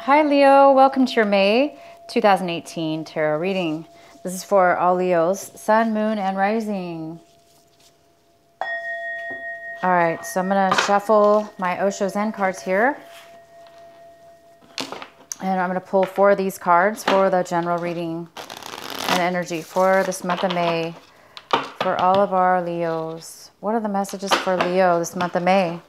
Hi Leo, welcome to your May 2018 tarot reading. This is for all Leos, Sun, Moon, and Rising. All right, so I'm going to shuffle my Osho Zen cards here. And I'm going to pull 4 of these cards for the general reading and energy for this month of May for all of our Leos. What are the messages for Leo this month of May?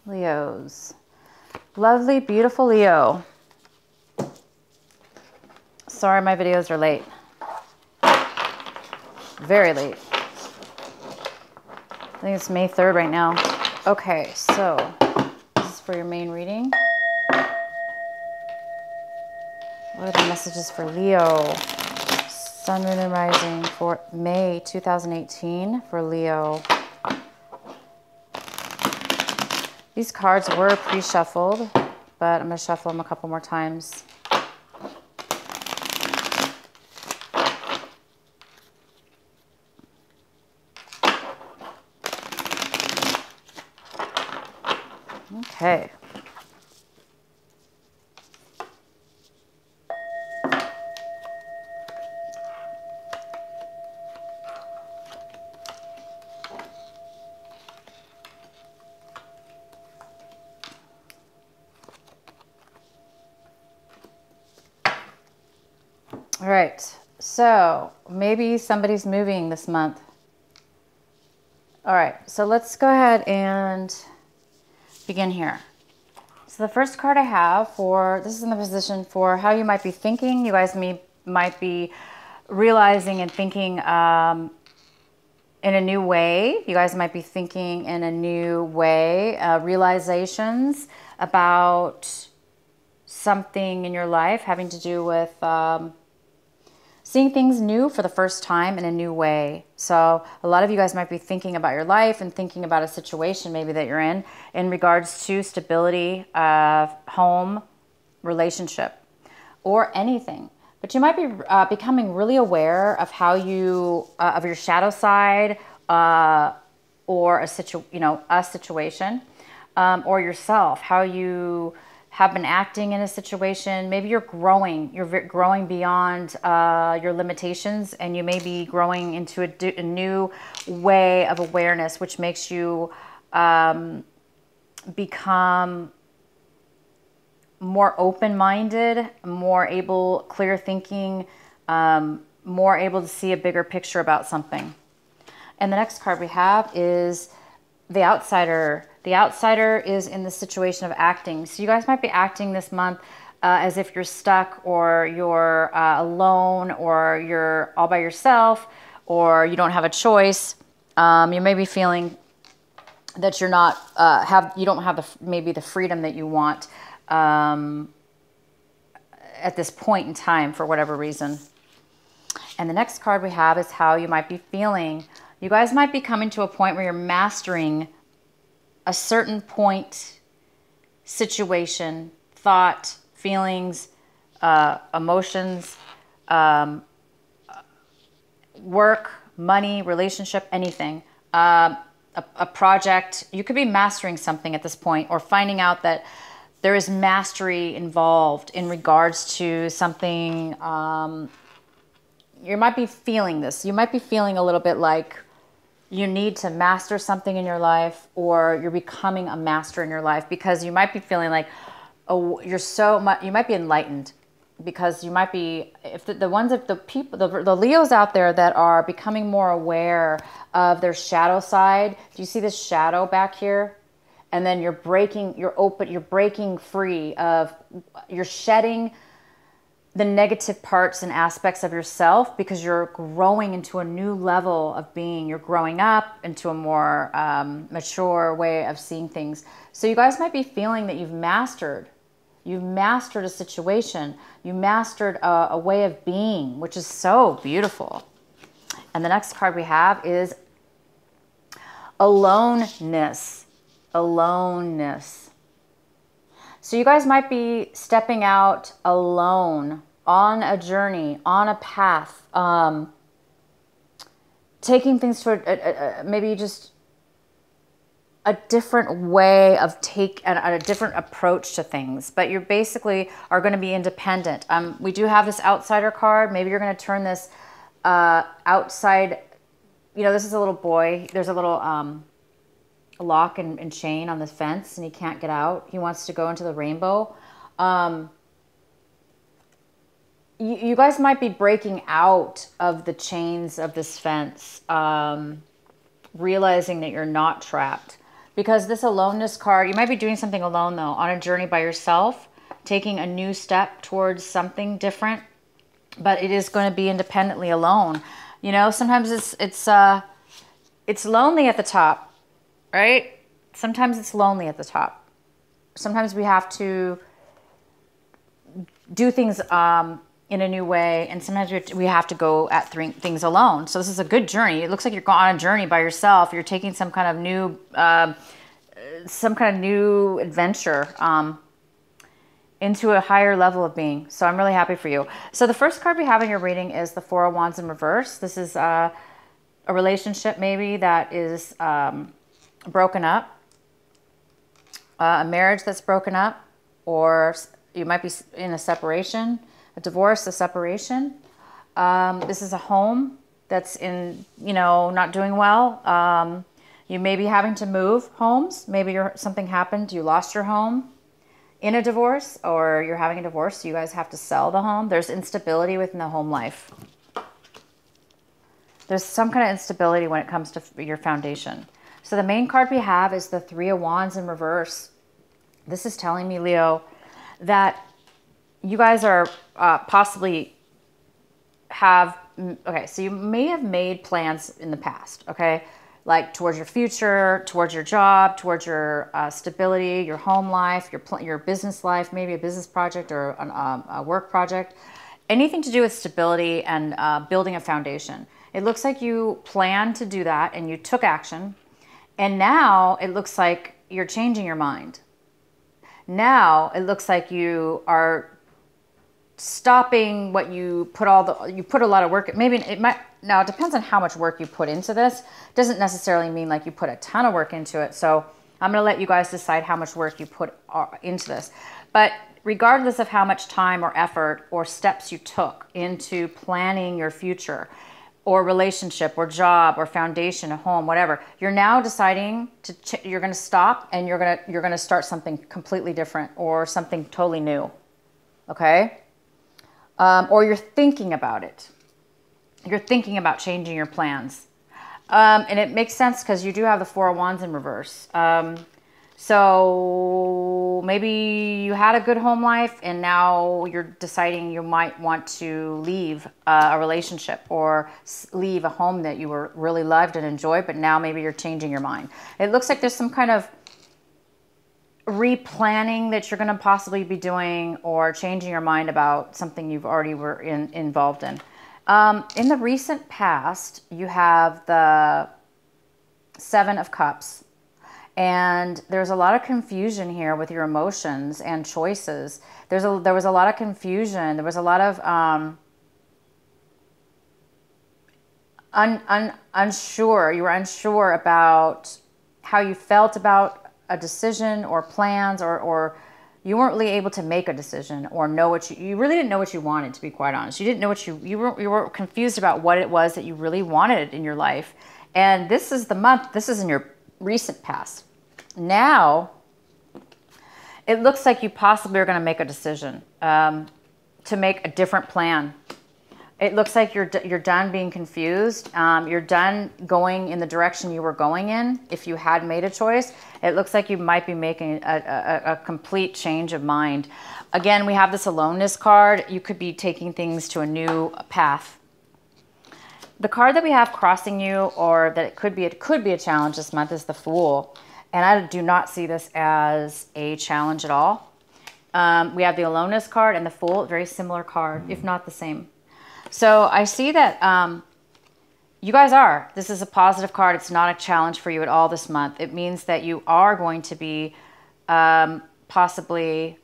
Leos. Lovely, beautiful Leo. Sorry, my videos are late. Very late. I think it's May 3rd right now. Okay, so this is for your main reading. What are the messages for Leo? Sun, Moon, and Rising for May 2018 for Leo. These cards were pre-shuffled, but I'm going to shuffle them a couple more times. Okay. All right, so maybe somebody's moving this month. All right, so let's go ahead and begin here. So the first card I have for, this is in the position for how you might be thinking. You guys might be realizing and thinking in a new way. You guys might be thinking in a new way, realizations about something in your life having to do with seeing things new for the first time in a new way. So a lot of you guys might be thinking about your life and thinking about a situation maybe that you're in regards to stability of home, relationship, or anything. But you might be becoming really aware of how you, of your shadow side, or a situation, or yourself, how you have been acting in a situation. Maybe you're growing beyond your limitations, and you may be growing into a new way of awareness, which makes you become more open-minded, more able, clear thinking, more able to see a bigger picture about something. And the next card we have is the Outsider. The Outsider is in the situation of acting. So you guys might be acting this month as if you're stuck, or you're alone, or you're all by yourself, or you don't have a choice. You may be feeling that you're not you don't have maybe the freedom that you want at this point in time for whatever reason. And the next card we have is how you might be feeling. You guys might be coming to a point where you're mastering a certain point, situation, thought, feelings, emotions, work, money, relationship, anything. A project. You could be mastering something at this point, or finding out that there is mastery involved in regards to something. You might be feeling this. You might be feeling a little bit like you need to master something in your life, or you're becoming a master in your life, because you might be feeling like, oh, you might be enlightened, because you might be, if the Leos out there that are becoming more aware of their shadow side. Do you see this shadow back here? And then you're breaking free of, you're shedding the negative parts and aspects of yourself, because you're growing into a new level of being. You're growing up into a more mature way of seeing things. So you guys might be feeling that you've mastered a situation. You mastered a way of being, which is so beautiful. And the next card we have is aloneness. aloneness. So you guys might be stepping out alone on a journey, on a path, taking things to maybe just a different way of a different approach to things, but you basically are going to be independent. We do have this outsider card. Maybe you're going to turn this outside, this is a little boy. There's a little lock and chain on the fence and he can't get out. He wants to go into the rainbow. You guys might be breaking out of the chains of this fence, realizing that you're not trapped. Because this aloneness card, you might be doing something alone though, on a journey by yourself, taking a new step towards something different, but it is going to be independently alone. Sometimes it's lonely at the top, right? Sometimes it's lonely at the top. Sometimes we have to do things in a new way, and sometimes we have to go at things alone. So this is a good journey. It looks like you're going on a journey by yourself. You're taking some kind of new adventure into a higher level of being. So I'm really happy for you. So the first card we have in your reading is the Four of Wands in reverse. This is a relationship maybe that is broken up, a marriage that's broken up, or you might be in a separation. A divorce, a separation. This is a home that's in, not doing well. You may be having to move homes. Maybe something happened. You lost your home in a divorce, or you're having a divorce. So you guys have to sell the home. There's instability within the home life. There's some kind of instability when it comes to your foundation. So the main card we have is the Three of Wands in reverse. This is telling me, Leo, that you guys are possibly so you may have made plans in the past, okay? Like towards your future, towards your job, towards your stability, your home life, your business life, maybe a business project or a work project. Anything to do with stability and building a foundation. It looks like you planned to do that and you took action. And now it looks like you're changing your mind. Now it looks like you are stopping what you put you put a lot of work. Maybe it depends on how much work you put into this. It doesn't necessarily mean like you put a ton of work into it. So I'm going to let you guys decide how much work you put into this. But regardless of how much time or effort or steps you took into planning your future or relationship or job or foundation, a home, whatever, you're now deciding you're going to stop and you're going to start something completely different or something totally new. Okay? Or you're thinking about it. You're thinking about changing your plans. And it makes sense because you do have the Four of Wands in reverse. So maybe you had a good home life and now you're deciding you might want to leave a relationship or leave a home that you were really loved and enjoyed, but now maybe you're changing your mind. It looks like there's some kind of replanning that you're going to possibly be doing or changing your mind about something you've already were involved in. In the recent past, you have the Seven of Cups. And there's a lot of confusion here with your emotions and choices. There was a lot of confusion. There was a lot of unsure. You were unsure about how you felt about a decision or plans, or you weren't really able to make a decision or know what you really didn't know what you wanted, to be quite honest. You didn't know what you were confused about what it was that you really wanted in your life. And this is the month, this is in your recent past. Now, it looks like you possibly are going to make a decision to make a different plan. It looks like you're done being confused. You're done going in the direction you were going in. If you had made a choice, it looks like you might be making a complete change of mind. Again, we have this aloneness card. You could be taking things to a new path. The card that we have crossing you, or that it could be a challenge this month, is the Fool. And I do not see this as a challenge at all. We have the Aloneness card and the Fool, very similar card, if not the same. So I see that You guys are. This is a positive card. It's not a challenge for you at all this month. It means that you are going to be possibly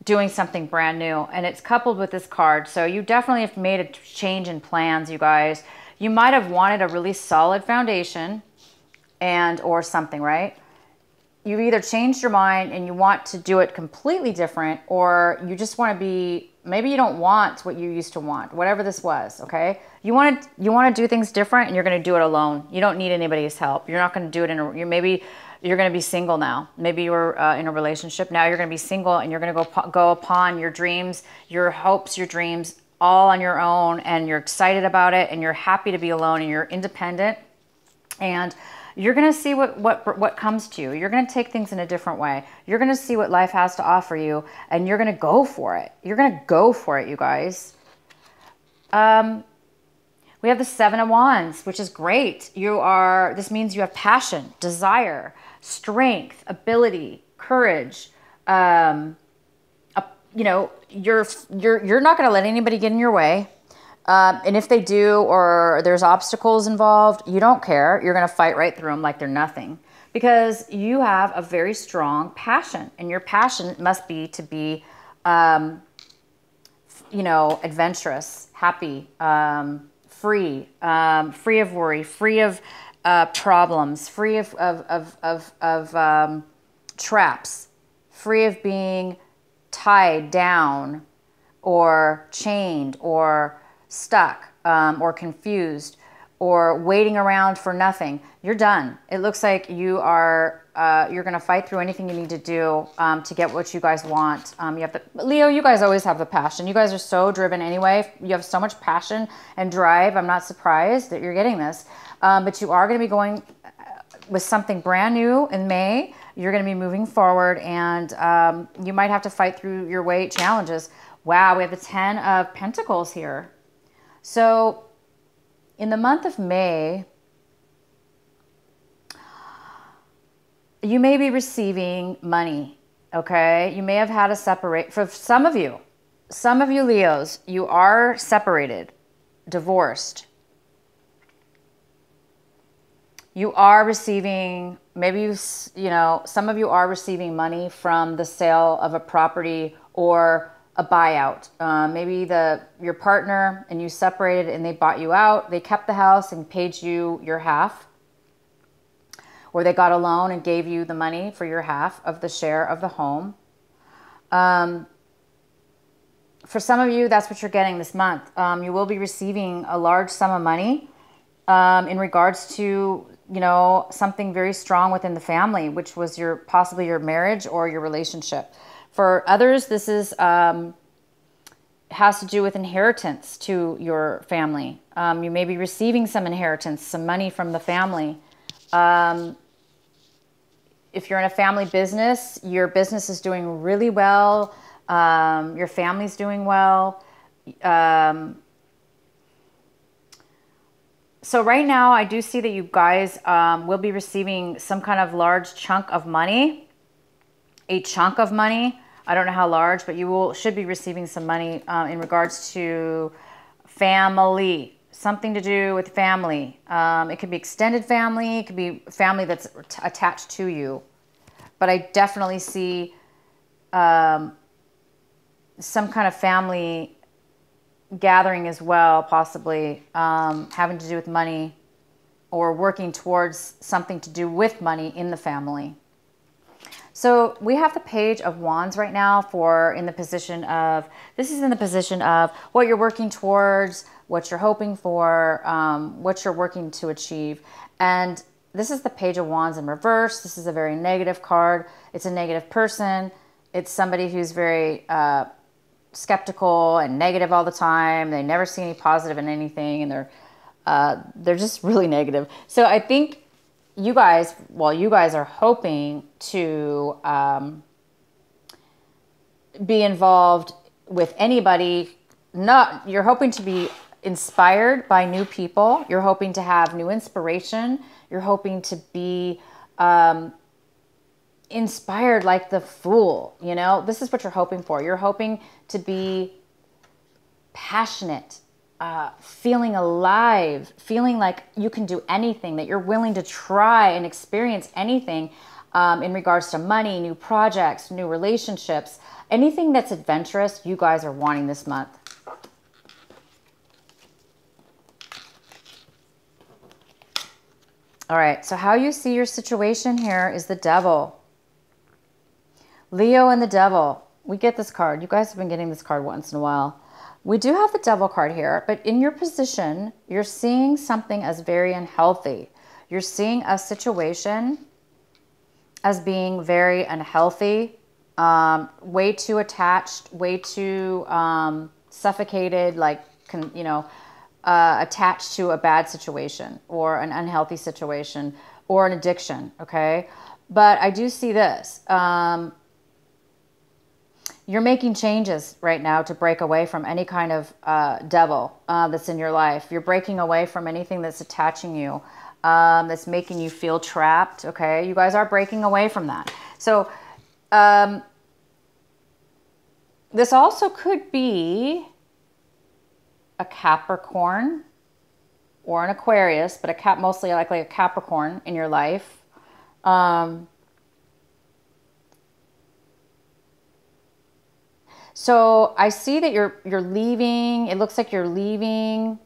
doing something brand new, and it's coupled with this card. So you definitely have made a change in plans, you guys. You might have wanted a really solid foundation and or something, right? You either changed your mind and you want to do it completely different, or you just want to be, maybe you don't want what you used to want, whatever this was, okay? You want to do things different, and you're going to do it alone. You don't need anybody's help. You're not going to do it maybe you're going to be single now. Maybe you were in a relationship. Now you're going to be single, and you're going to go upon your dreams, your hopes, your dreams, all on your own, and you're excited about it, and you're happy to be alone, and you're independent, and you're going to see what comes to you. You're going to take things in a different way. You're going to see what life has to offer you, and you're going to go for it. You're going to go for it, you guys. We have the Seven of Wands, which is great. This means you have passion, desire, strength, ability, courage. You know, you're not going to let anybody get in your way. And if they do, or there's obstacles involved, you don't care. You're going to fight right through them like they're nothing, because you have a very strong passion, and your passion must be to be, you know, adventurous, happy, free, free of worry, free of problems, free of traps, free of being tied down or chained or stuck or confused or waiting around for nothing. You're done. It looks like you are you're going to fight through anything you need to do to get what you guys want. You have Leo, you guys always have the passion. You guys are so driven anyway. You have so much passion and drive. I'm not surprised that you're getting this. But you are going to be going with something brand new in May. You're going to be moving forward, and you might have to fight through your weight challenges. Wow, we have the Ten of Pentacles here. So in the month of May, you may be receiving money, okay? You may have had a separate, for some of you Leos, you are separated, divorced. You are receiving, maybe you know, some of you are receiving money from the sale of a property or a buyout. Maybe your partner and you separated and they bought you out. They kept the house and paid you your half. Or they got a loan and gave you the money for your half of the share of the home. For some of you, that's what you're getting this month. You will be receiving a large sum of money in regards to, you know, something very strong within the family, which was possibly your marriage or your relationship. For others, this is has to do with inheritance to your family. You may be receiving some inheritance, some money from the family. If you're in a family business, your business is doing really well. Your family's doing well. So right now, I do see that you guys will be receiving some kind of large chunk of money. A chunk of money. I don't know how large, but you should be receiving some money in regards to family. Something to do with family. It could be extended family. It could be family that's attached to you. But I definitely see some kind of family gathering as well, possibly having to do with money or working towards something to do with money in the family. So we have the Page of Wands right now in the position of what you're working towards, what you're hoping for, what you're working to achieve. And this is the Page of Wands in reverse. This is a very negative card. It's a negative person. It's somebody who's very skeptical and negative all the time. They never see any positive in anything, and they're just really negative. So I think you guys are hoping to be involved with anybody. You're hoping to be inspired by new people. You're hoping to have new inspiration. You're hoping to be inspired like the Fool. You know, this is what you're hoping for. You're hoping to be passionate feeling alive, feeling like you can do anything, that you're willing to try and experience anything in regards to money, new projects, new relationships, anything that's adventurous, you guys are wanting this month. All right, so how you see your situation here is the Devil. Leo and the Devil. We get this card. You guys have been getting this card once in a while. We do have the Devil card here, but in your position, you're seeing something as very unhealthy. You're seeing a situation as being very unhealthy, way too attached, way too suffocated, like, attached to a bad situation or an unhealthy situation or an addiction, okay? But I do see this. You're making changes right now to break away from any kind of devil that's in your life. You're breaking away from anything that's attaching you, that's making you feel trapped, okay? You guys are breaking away from that. So this also could be a Capricorn or an Aquarius, but mostly likely a Capricorn in your life. So I see that you're leaving. It looks like you're leaving.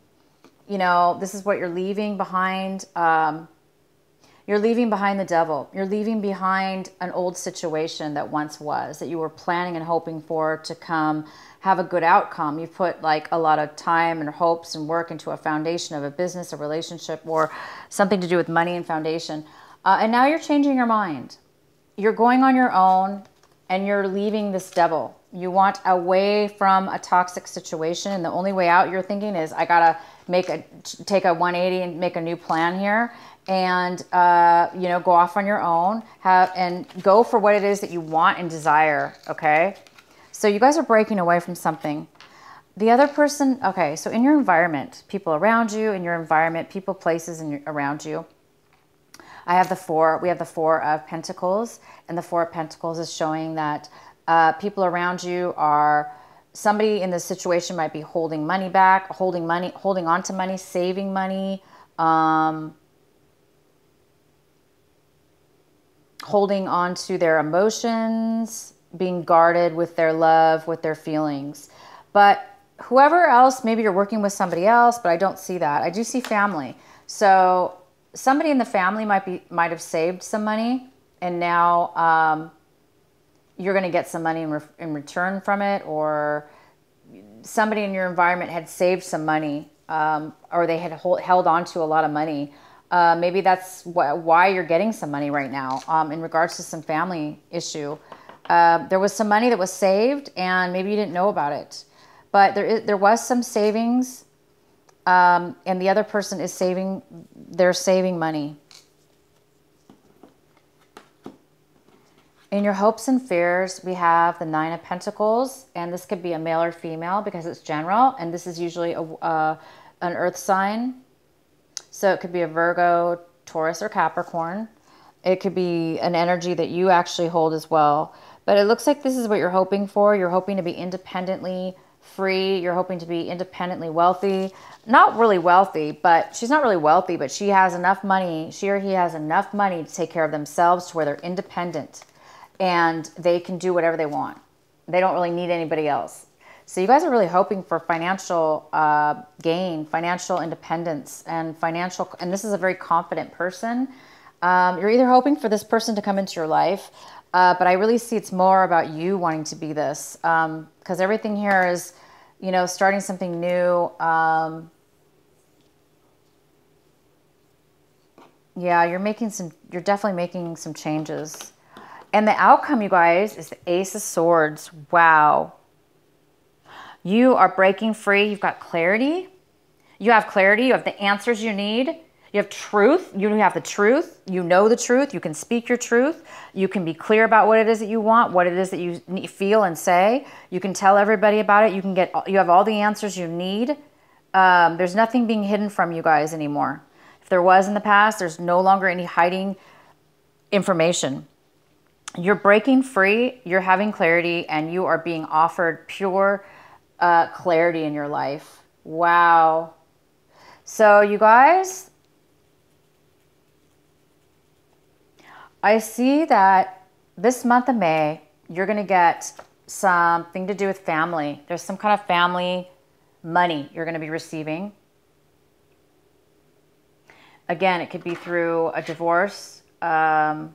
This is what you're leaving behind. You're leaving behind the Devil. You're leaving behind an old situation that once was, that you were planning and hoping for to come have a good outcome. You've put like a lot of time and hopes and work into a foundation of a business, a relationship, or something to do with money and foundation. And now you're changing your mind. You're going on your own and you're leaving this Devil. You want away from a toxic situation, and the only way out, you're thinking, is I gotta take a 180 and make a new plan here, and go off on your own, and go for what it is that you want and desire. Okay, so you guys are breaking away from something. The other person, okay, so in your environment, people around you, in your environment, people, places around you. We have the Four of Pentacles, and the Four of Pentacles is showing that people around you are, somebody in this situation might be holding money back, holding on to money, saving money, holding on to their emotions, being guarded with their love, with their feelings. But whoever else, maybe you're working with somebody else, but I don't see that. I do see family. So somebody in the family might have saved some money, and now you're going to get some money in return from it, or somebody in your environment had saved some money, or they had held on to a lot of money. Maybe that's why you're getting some money right now in regards to some family issue. There was some money that was saved, and maybe you didn't know about it. But there was some savings, and the other person is saving money. In your hopes and fears, we have the Nine of Pentacles, and this could be a male or female because it's general, and this is usually an earth sign. So it could be a Virgo, Taurus, or Capricorn. It could be an energy that you actually hold as well. But it looks like this is what you're hoping for. You're hoping to be independently free. You're hoping to be independently wealthy. Not really wealthy, but she's not really wealthy, but she has enough money. She or he has enough money to take care of themselves to where they're independent. And they can do whatever they want. They don't really need anybody else. So you guys are really hoping for financial gain, financial independence, and this is a very confident person. You're either hoping for this person to come into your life, but I really see it's more about you wanting to be this, because everything here is, starting something new. Yeah, you're definitely making some changes. And the outcome, you guys, is the Ace of Swords. Wow. You are breaking free. You've got clarity. You have clarity. You have the answers you need. You have truth. You have the truth. You know the truth. You can speak your truth. You can be clear about what it is that you want, what it is that you feel and say. You can tell everybody about it. You have all the answers you need. There's nothing being hidden from you guys anymore. If there was in the past, there's no longer any hiding information. You're breaking free, you're having clarity, and you are being offered pure clarity in your life. Wow. So you guys, I see that this month of May, you're going to get something to do with family. There's some kind of family money you're going to be receiving. Again, it could be through a divorce. It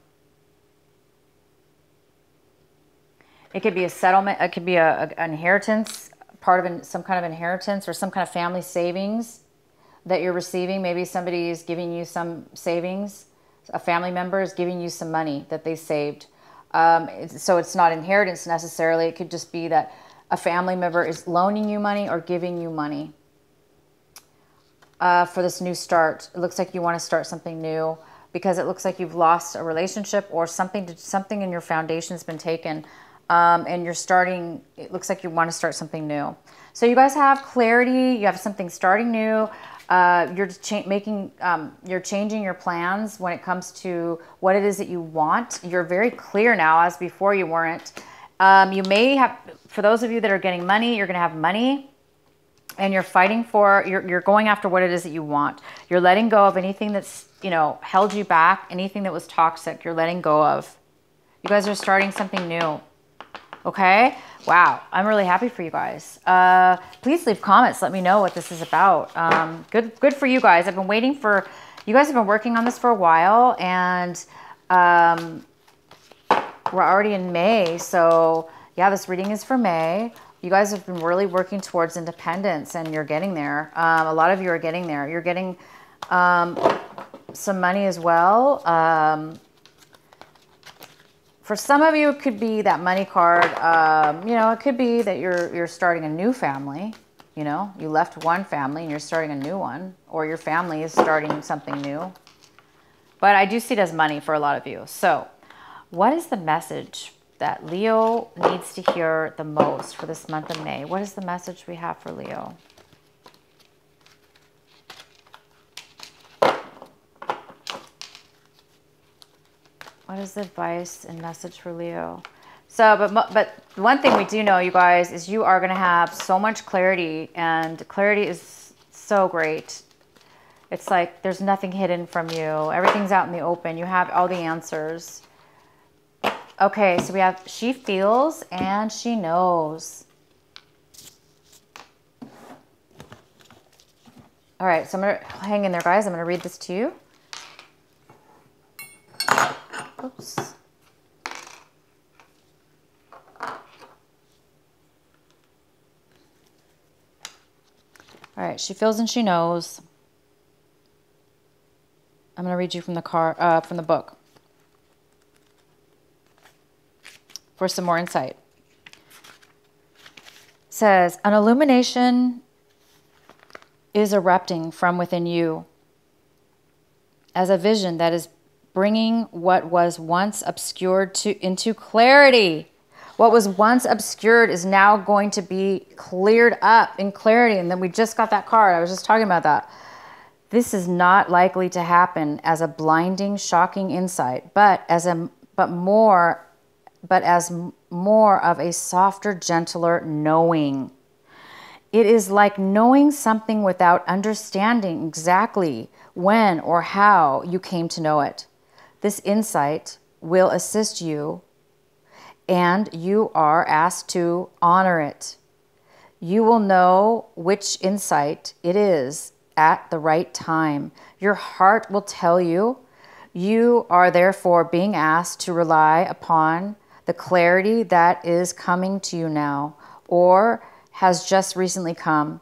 could be a settlement. It could be an inheritance, part of some kind of inheritance or some kind of family savings that you're receiving. Maybe somebody is giving you some savings. A family member is giving you some money that they saved. So it's not inheritance necessarily. It could just be that a family member is loaning you money or giving you money for this new start. It looks like you want to start something new because it looks like you've lost a relationship or something in your foundation's been taken. And you're starting, it looks like you want to start something new. So you guys have clarity, you have something starting new. You're changing your plans when it comes to what it is that you want. You're very clear now, as before you weren't. You may have, for those of you that are getting money, you're going to have money and you're fighting for, you're going after what it is that you want. You're letting go of anything that's, held you back, anything that was toxic, you're letting go of. You guys are starting something new. Okay. Wow. I'm really happy for you guys. Please leave comments. Let me know what this is about. Good for you guys. I've been waiting for, you guys have been working on this for a while and, we're already in May. So yeah, this reading is for May. You guys have been really working towards independence and you're getting there. A lot of you are getting there. You're getting, some money as well. For some of you, it could be that money card. It could be that you're starting a new family. You left one family and you're starting a new one, or your family is starting something new. But I do see it as money for a lot of you. So what is the message that Leo needs to hear the most for this month of May? What is the message we have for Leo? What is the advice and message for Leo? So, but one thing we do know, you guys, is you are going to have so much clarity, and clarity is so great. It's like there's nothing hidden from you. Everything's out in the open. You have all the answers. Okay, so we have she feels and she knows. All right, so I'm going to hang in there, guys. I'm going to read this to you. Oops. All right, she feels and she knows. I'm going to read you from the book for some more insight. It says, an illumination is erupting from within you as a vision that is bringing what was once obscured into clarity. What was once obscured is now going to be cleared up in clarity. And then we just got that card. I was just talking about that. This is not likely to happen as a blinding, shocking insight, but as more of a softer, gentler knowing. It is like knowing something without understanding exactly when or how you came to know it. This insight will assist you, and you are asked to honor it. You will know which insight it is at the right time. Your heart will tell you. You are therefore being asked to rely upon the clarity that is coming to you now, or has just recently come.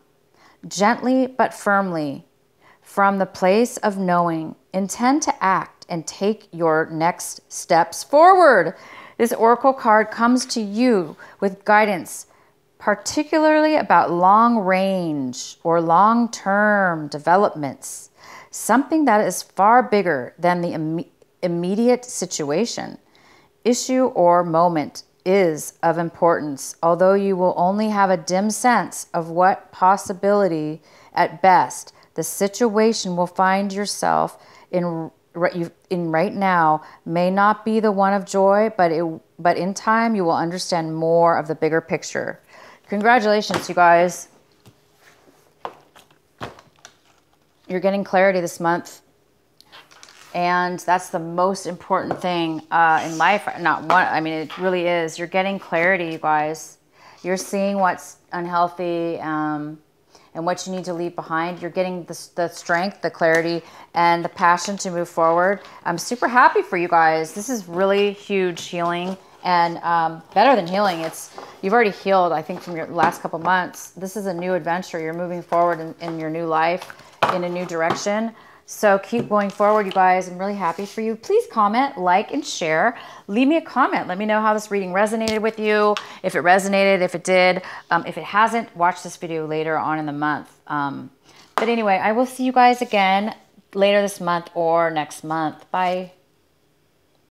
Gently but firmly, from the place of knowing, intend to act and take your next steps forward. This oracle card comes to you with guidance, particularly about long range or long-term developments, something that is far bigger than the immediate situation, issue, or moment is of importance, although you will only have a dim sense of what possibility at best the situation will find yourself in right now may not be the one of joy, but in time you will understand more of the bigger picture. Congratulations, you guys. You're getting clarity this month. And that's the most important thing in life. Not one, I mean, it really is. You're getting clarity, you guys. You're seeing what's unhealthy and what you need to leave behind. You're getting the strength, the clarity, and the passion to move forward. I'm super happy for you guys. This is really huge healing and better than healing. You've already healed, I think, from your last couple months. This is a new adventure. You're moving forward in your new life, in a new direction. So keep going forward, you guys. I'm really happy for you. Please comment, like, and share. Leave me a comment. Let me know how this reading resonated with you. If it resonated, if it did. If it hasn't, watch this video later on in the month. But anyway, I will see you guys again later this month or next month. Bye.